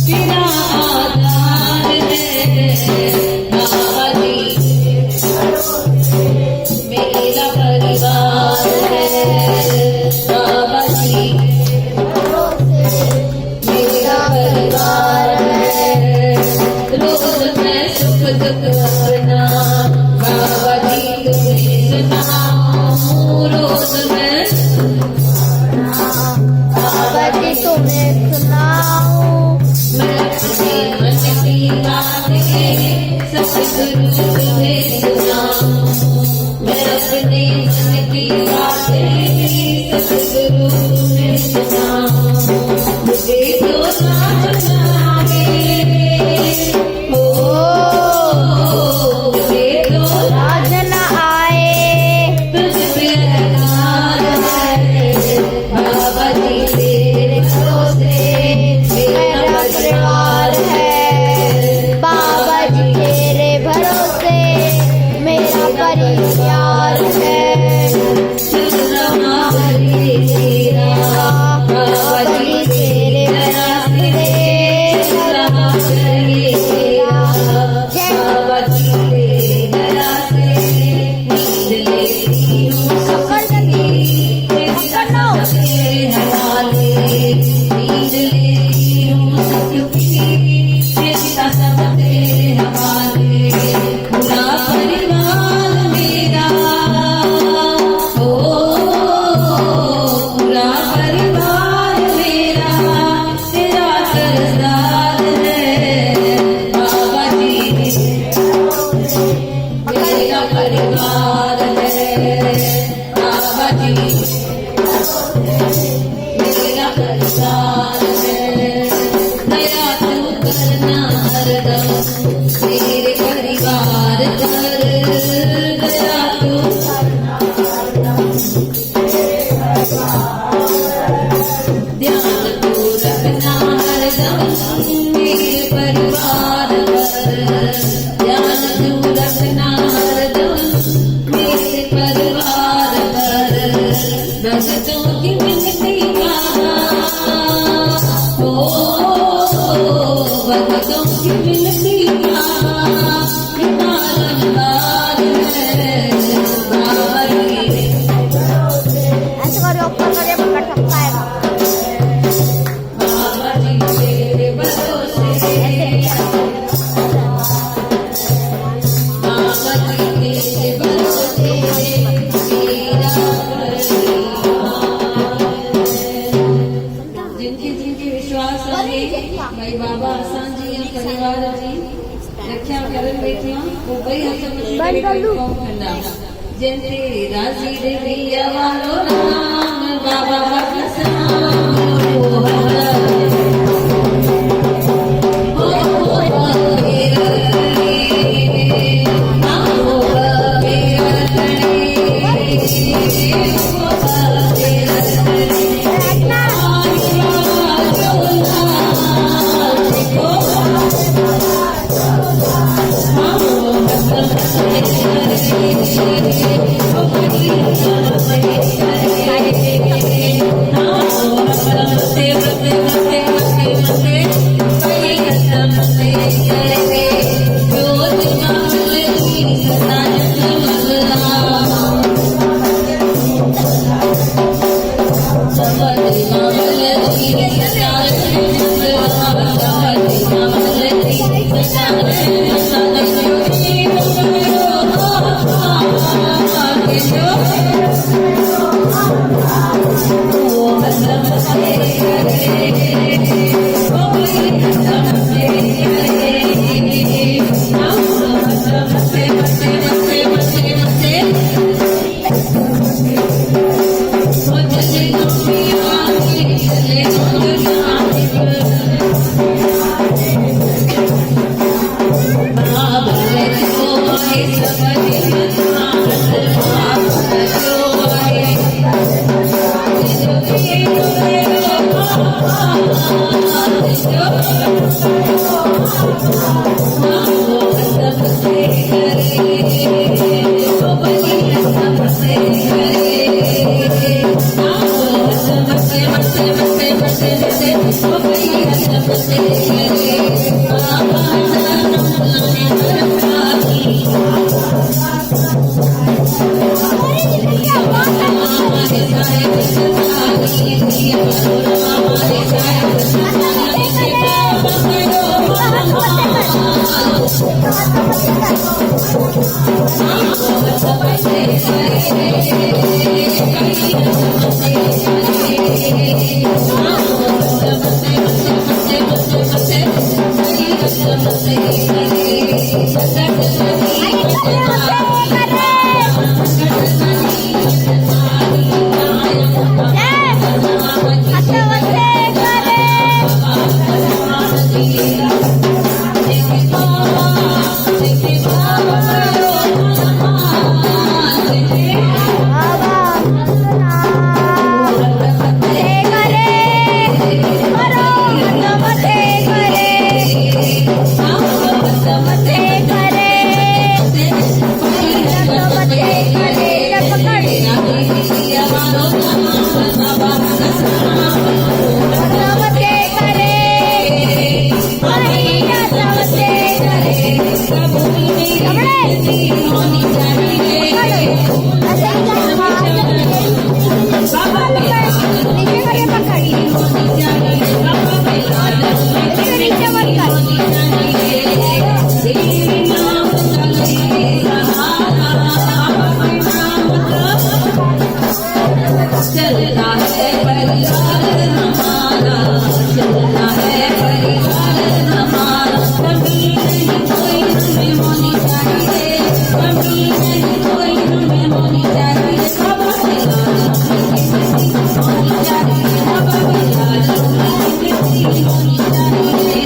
तेरा आधार है बाबा जी, मेरा परिवार है बाबा जी, मेरा परिवार है। रोज मैं सुख दुख अपना बाबा जी तुम्हें सुनाऊं, रोज मैं बाबा जी तुम्हें सुनाऊं। मैं अपने मन की बातें सतगुरु तुम्हें सुनाऊं, मैं अपने मन की बातें सतगुरु तुम्हें सुनाऊं। मुझे तो नाम लागे हो, मुझे तो राज न आए, तुझ पे अहकार है बाबा जी, तेरे भरोसे मेरा परिवार है बाबा जी तेरे भरोसे मेरा परिवार है। चल रहा हरे तेरा बाबा जी तेरे रास्ते, चल रहा हरे तेरा बाबा जी तेरे रास्ते। नींद लेती हूँ सपने तेरे हवाले, नींद लेती हूँ सपने सब तेरे हवाले। पूरा परिवार मेरा हो, पूरा परिवार मेरा तेरा कर्जदार है बाबा जी, मेरा परिवार है बाबा जी, मेरा परिवार है। दया तू करना हरदम मेरे परिवार पर, दया तू ध्यान तू रखना हरदम मेरे परिवार पर, ध्यान तू रखना हरदम मेरे परिवार पर। भक्तों की विनती हो, भक्तों की विनती बाबा जी, ऐसे करो ऊपर करके पकड़ सकता है। बाबा जी तेरे भरोसे, बाबा जी तेरे भरोसे मेरा परिवार है। जिनके जिनके विश्वास आहे भाई बाबा असांजी या परिवार जी रक्षा करन वेठिया वो भई हथ मथे करे कम कंदा। जिन ते राजी देवी वालो नाम बाबा चलना है परिवार हमारा, चलना है परिवार हमारा, कभी नहीं कोई हमें होनी चाहिए, कभी नहीं कोई हमें होनी चाहिए, बाबा की लाल होनी चाहिए, बाबा की लाल होनी चाहिए,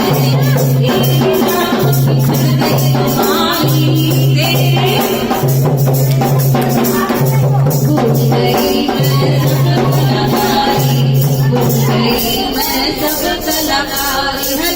तेरे नाम की धरती हमारी, तेरे भूल गई मैं सब कलाकारी,